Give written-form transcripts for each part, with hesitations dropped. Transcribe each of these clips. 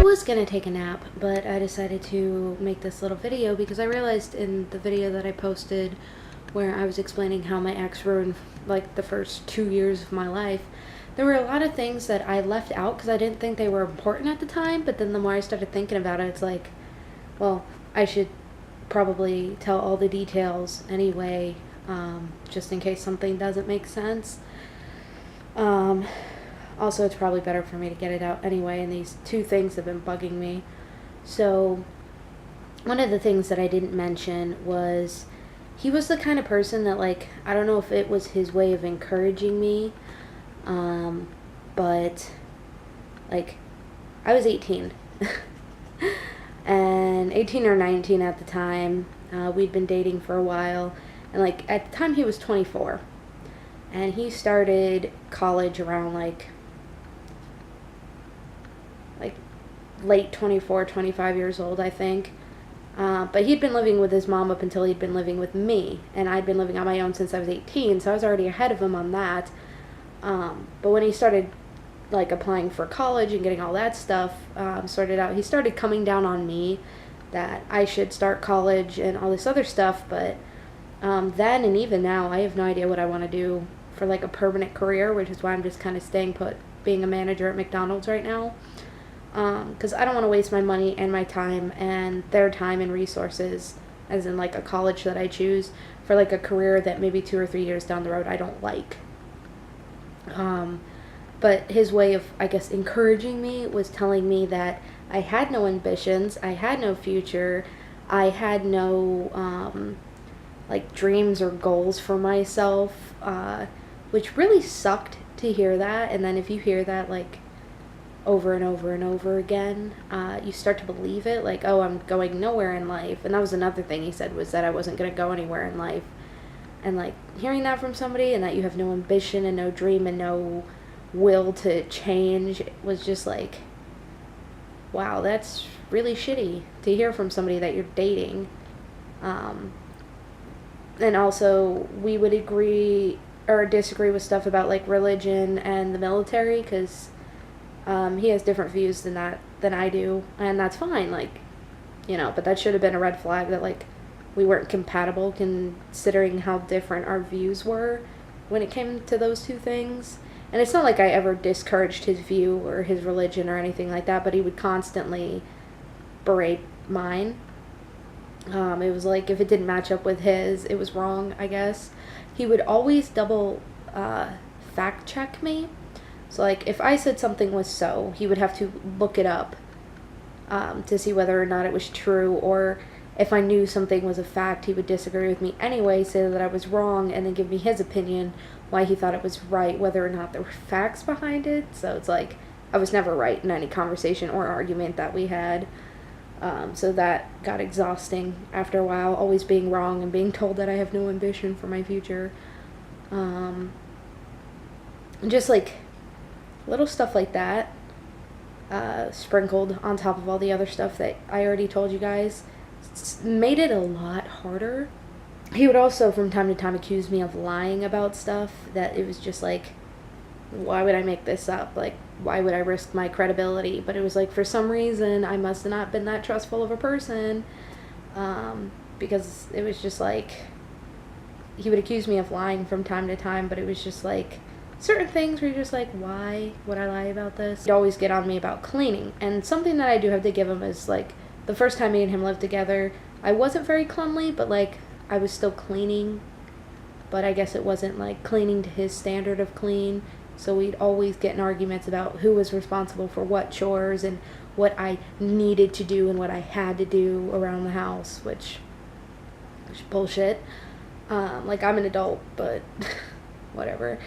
was gonna take a nap, but I decided to make this little video because I realized in the video that I posted where I was explaining how my ex ruined like the first 2 years of my life, there were a lot of things that I left out because I didn't think they were important at the time, but then the more I started thinking about it, it's like, well, I should probably tell all the details anyway, just in case something doesn't make sense. Also, it's probably better for me to get it out anyway, and these two things have been bugging me. So, one of the things that I didn't mention was he was the kind of person that, like, I don't know if it was his way of encouraging me, but, like, I was 18, and 18 or 19 at the time. We'd been dating for a while, and, like, at the time he was 24, and he started college around, like late 24, 25 years old, I think. But he'd been living with his mom up until he'd been living with me, and I'd been living on my own since I was 18, so I was already ahead of him on that. But when he started, like, applying for college and getting all that stuff sorted out, he started coming down on me that I should start college and all this other stuff, but then and even now, I have no idea what I want to do for, like, a permanent career, which is why I'm just kind of staying put being a manager at McDonald's right now. Because I don't want to waste my money and my time and their time and resources, as in, like, a college that I choose, for, like, a career that maybe 2 or 3 years down the road I don't like. But his way of, I guess, encouraging me was telling me that I had no ambitions, I had no future, I had no, like, dreams or goals for myself, which really sucked to hear that. And then if you hear that, like, over and over and over again, you start to believe it, like, oh, I'm going nowhere in life. And that was another thing he said, was that I wasn't going to go anywhere in life. And, like, hearing that from somebody, and that you have no ambition and no dream and no will to change, was just like, wow, that's really shitty to hear from somebody that you're dating. And also, we would agree or disagree with stuff about, like, religion and the military, because he has different views than I do, and that's fine, like, but that should have been a red flag that, like, we weren't compatible, considering how different our views were when it came to those two things. And it's not like I ever discouraged his view or his religion or anything like that, but he would constantly berate mine. It was like, if it didn't match up with his, it was wrong, I guess. He would always double fact check me. So, like, if I said something was so, he would have to look it up to see whether or not it was true, or if I knew something was a fact, he would disagree with me anyway, say that I was wrong, and then give me his opinion, why he thought it was right, whether or not there were facts behind it. So it's like, I was never right in any conversation or argument that we had. So that got exhausting after a while, always being wrong and being told that I have no ambition for my future. Just, like, little stuff like that, sprinkled on top of all the other stuff that I already told you guys, made it a lot harder. He would also from time to time accuse me of lying about stuff, that it was just like, why would I make this up? Like, why would I risk my credibility? But it was like, for some reason, I must have not been that trustful of a person, because it was just like, he would accuse me of lying from time to time, but it was just like, certain things where you're just like, why would I lie about this? He'd always get on me about cleaning, and something that I do have to give him is, like, the first time me and him lived together, I wasn't very cleanly, but, like, I was still cleaning, but I guess it wasn't, like, cleaning to his standard of clean, so we'd always get in arguments about who was responsible for what chores, and what I needed to do and what I had to do around the house, which is bullshit. Like, I'm an adult, but whatever.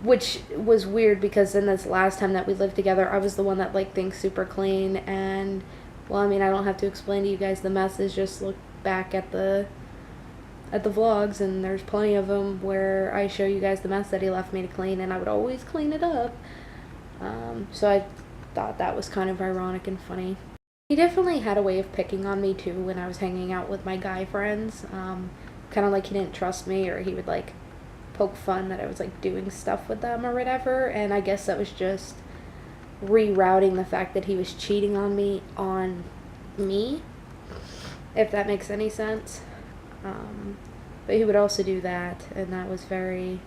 Which was weird, because in this last time that we lived together, I was the one that, like, thinks super clean, and, well, I mean, I don't have to explain to you guys the messes, just look back at the vlogs, and there's plenty of them where I show you guys the mess that he left me to clean, and I would always clean it up. So I thought that was kind of ironic and funny. He definitely had a way of picking on me, too, when I was hanging out with my guy friends. Kind of like he didn't trust me, or he would, like, poke fun that I was, like, doing stuff with them or whatever, and I guess that was just rerouting the fact that he was cheating on me, if that makes any sense. But he would also do that, and that was very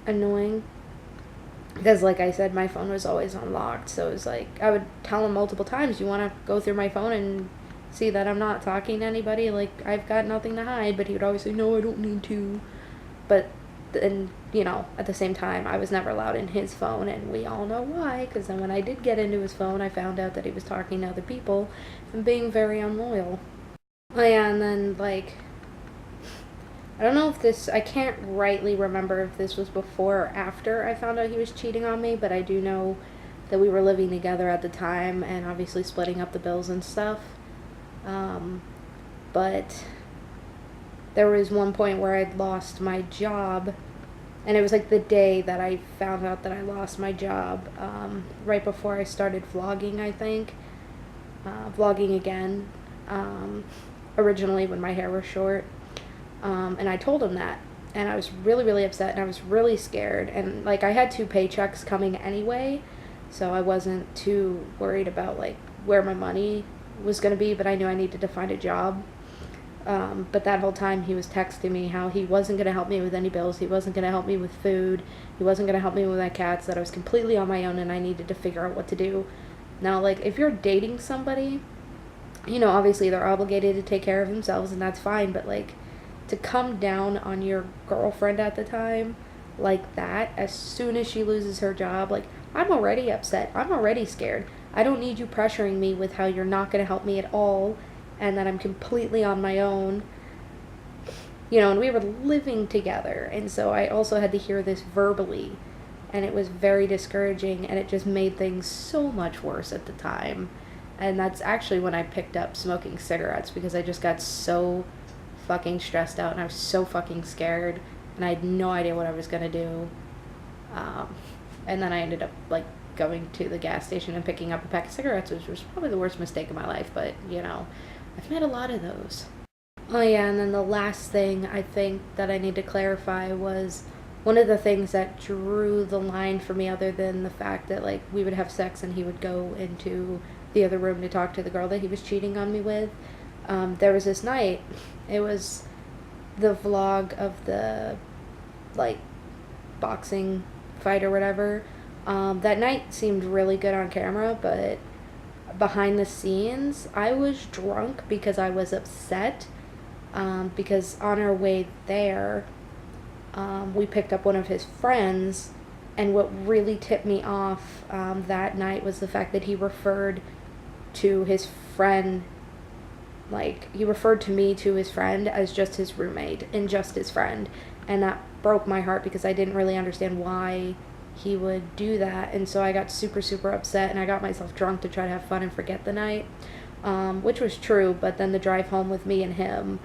annoying. Because, like I said, my phone was always unlocked, so it was like, I would tell him multiple times, you want to go through my phone and see that I'm not talking to anybody, like, I've got nothing to hide, but he would always say, no, I don't need to. But then, at the same time, I was never allowed in his phone, and we all know why, because then when I did get into his phone, I found out that he was talking to other people and being very unloyal. Oh yeah, and then, like, I don't know if I can't rightly remember if this was before or after I found out he was cheating on me, but I do know that we were living together at the time and obviously splitting up the bills and stuff. But there was one point where I'd lost my job, and it was like the day that I found out that I lost my job, right before I started vlogging, I think. Vlogging again, originally when my hair was short. And I told him that, and I was really, really upset, and I was really scared, and, like, I had 2 paychecks coming anyway, so I wasn't too worried about, like, where my money was going to be, but I knew I needed to find a job. But that whole time he was texting me how he wasn't going to help me with any bills, he wasn't going to help me with food, he wasn't going to help me with my cats, that I was completely on my own and I needed to figure out what to do. Now, like, if you're dating somebody, obviously they're obligated to take care of themselves, and that's fine, but, like, to come down on your girlfriend at the time like that, as soon as she loses her job, like, I'm already upset, I'm already scared. I don't need you pressuring me with how you're not going to help me at all, and that I'm completely on my own. And we were living together, and so I also had to hear this verbally, and it was very discouraging, and it just made things so much worse at the time. And that's actually when I picked up smoking cigarettes, because I just got so fucking stressed out, and I was so fucking scared, and I had no idea what I was gonna do. And then I ended up, like, going to the gas station and picking up a pack of cigarettes, which was probably the worst mistake of my life, but, I've made a lot of those. Oh yeah, and then the last thing I think that I need to clarify was one of the things that drew the line for me, other than the fact that, like, we would have sex and he would go into the other room to talk to the girl that he was cheating on me with. There was this night, it was the vlog of the, like, boxing fight or whatever. That night seemed really good on camera, but behind the scenes, I was drunk because I was upset, because on our way there, we picked up one of his friends, and what really tipped me off that night was the fact that he referred to his friend, like, he referred to me to his friend as just his roommate and just his friend, and that broke my heart because I didn't really understand why he would do that. And so I got super, super upset, and I got myself drunk to try to have fun and forget the night, which was true. But then the drive home with me and him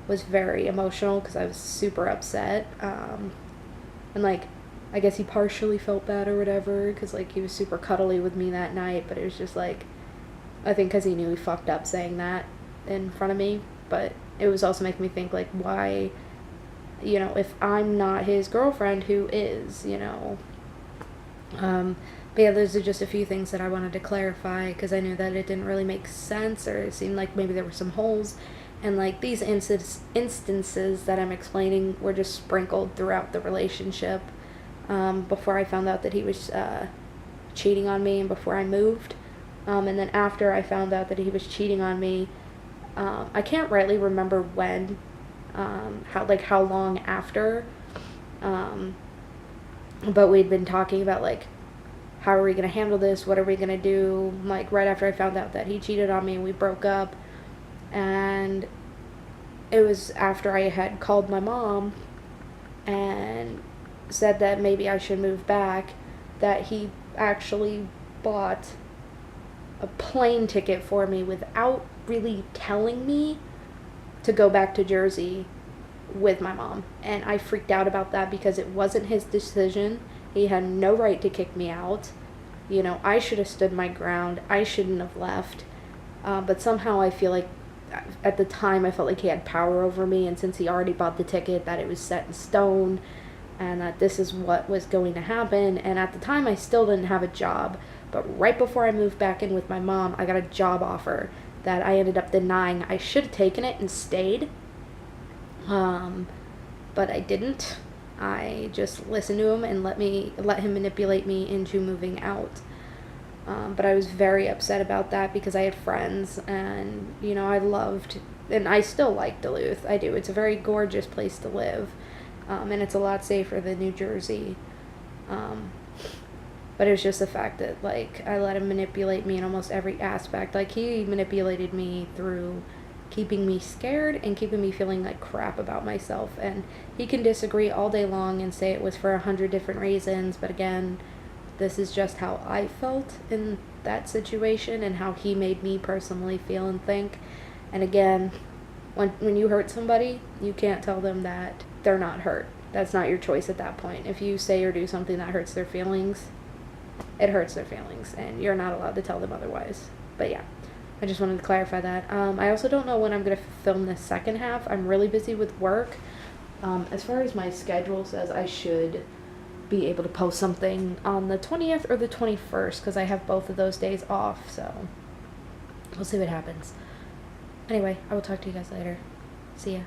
was very emotional because I was super upset, and, like, I guess he partially felt bad or whatever because, like, he was super cuddly with me that night, but it was just, like, I think because he knew he fucked up saying that in front of me. But it was also making me think, like, why, if I'm not his girlfriend, who is, but yeah, those are just a few things that I wanted to clarify, because I knew that it didn't really make sense, or it seemed like maybe there were some holes, and, like, these instances that I'm explaining were just sprinkled throughout the relationship, before I found out that he was cheating on me, and before I moved, and then after I found out that he was cheating on me, I can't rightly remember when, how long after, but we'd been talking about, like, how are we going to handle this, what are we going to do, like, right after I found out that he cheated on me and we broke up. And it was after I had called my mom and said that maybe I should move back, that he actually bought a plane ticket for me without really telling me to go back to Jersey with my mom. And I freaked out about that because it wasn't his decision. He had no right to kick me out. I should have stood my ground. I shouldn't have left. But somehow I feel like at the time I felt like he had power over me, and since he already bought the ticket, that it was set in stone. and that this is what was going to happen. And at the time, I still didn't have a job. But right before I moved back in with my mom, I got a job offer that I ended up denying. I should have taken it and stayed, but I didn't. I just listened to him and let him manipulate me into moving out. But I was very upset about that because I had friends, and I loved, and I still like Duluth. I do. It's a very gorgeous place to live, and it's a lot safer than New Jersey. But it was just the fact that, like, I let him manipulate me in almost every aspect. Like, he manipulated me through keeping me scared and keeping me feeling like crap about myself. And he can disagree all day long and say it was for 100 different reasons. But again, this is just how I felt in that situation and how he made me personally feel and think. And again, when you hurt somebody, you can't tell them that they're not hurt. That's not your choice at that point. If you say or do something that hurts their feelings, it hurts their feelings, and you're not allowed to tell them otherwise. But yeah, I just wanted to clarify that. I also don't know when I'm going to film the second half. I'm really busy with work. As far as my schedule says, I should be able to post something on the 20th or the 21st, because I have both of those days off, so we'll see what happens. Anyway, I will talk to you guys later. See ya.